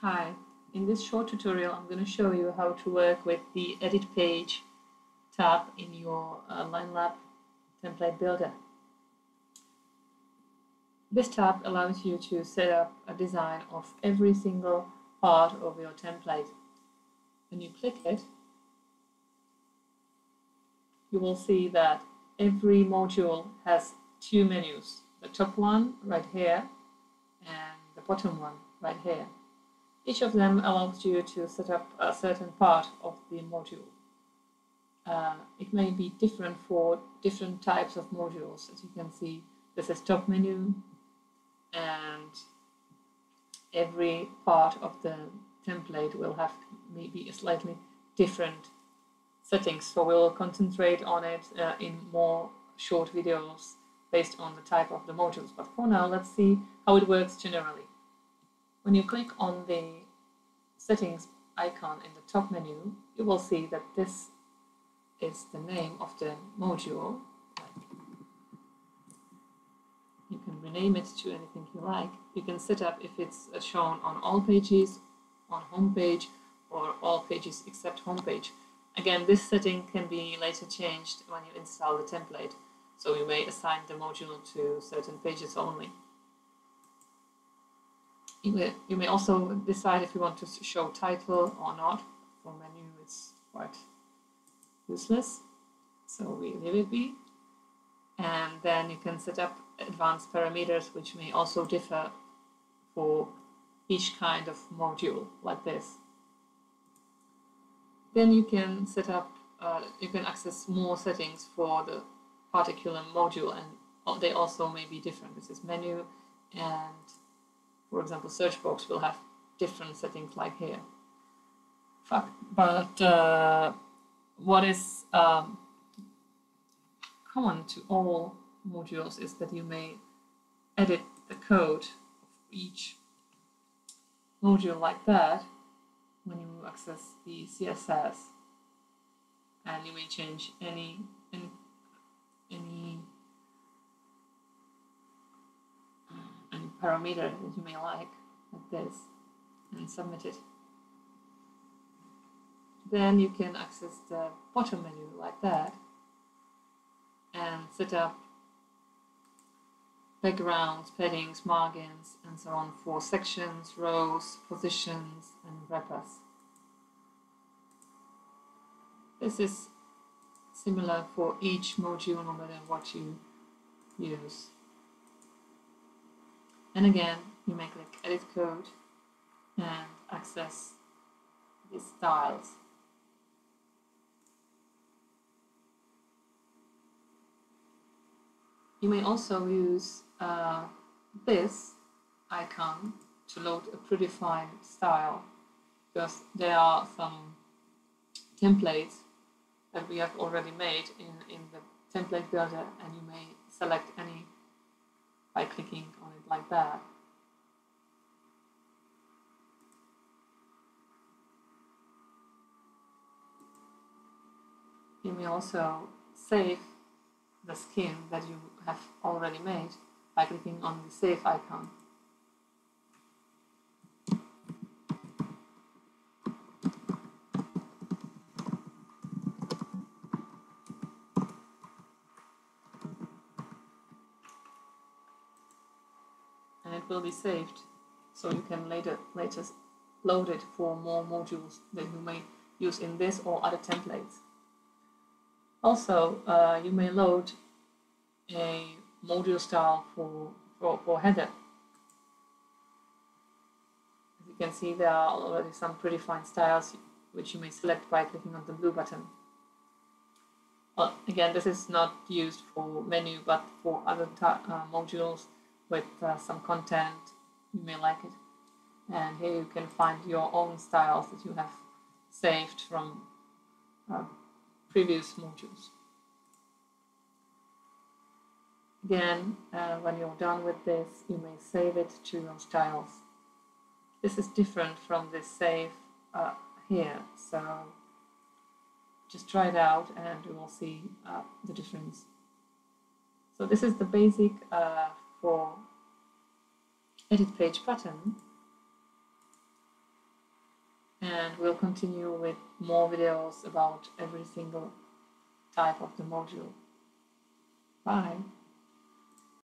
Hi, in this short tutorial I'm going to show you how to work with the Edit Page tab in your LineLab template builder. This tab allows you to set up a design of every single part of your template. When you click it, you will see that every module has two menus, the top one right here and the bottom one right here. Each of them allows you to set up a certain part of the module. It may be different for different types of modules. As you can see, this is top menu, and every part of the template will have maybe a slightly different settings. So we will concentrate on it in more short videos based on the type of the modules. But for now, let's see how it works generally. When you click on the settings icon in the top menu, you will see that this is the name of the module. You can rename it to anything you like. You can set up if it's shown on all pages, on home page, or all pages except home page. Again, this setting can be later changed when you install the template, so you may assign the module to certain pages only. You may also decide if you want to show title or not. For menu, it's quite useless, so we leave it be. And then you can set up advanced parameters, which may also differ for each kind of module, like this. Then you can set up, you can access more settings for the particular module, and they also may be different. This is menu, and for example, search box will have different settings like here. But what is common to all modules is that you may edit the code of each module like that when you access the CSS, and you may change any parameter that you may like this, and submit it. Then you can access the bottom menu like that and set up backgrounds, paddings, margins, and so on for sections, rows, positions, and wrappers. This is similar for each module, no matter what you use. And again, you may click Edit Code and access these styles. You may also use this icon to load a predefined style, because there are some templates that we have already made in the template builder, and you may select any by clicking on it like that. You may also save the skin that you have already made by clicking on the Save icon. And it will be saved, so you can later load it for more modules that you may use in this or other templates. Also, you may load a module style for header. As you can see, there are already some predefined styles which you may select by clicking on the blue button. Well, again, this is not used for menu, but for other modules with some content, you may like it. And here you can find your own styles that you have saved from previous modules. Again, when you're done with this, you may save it to your styles. This is different from this save here, so just try it out and you will see the difference. So this is the basic for Edit Page button. and we'll continue with more videos about every single type of the module. Bye!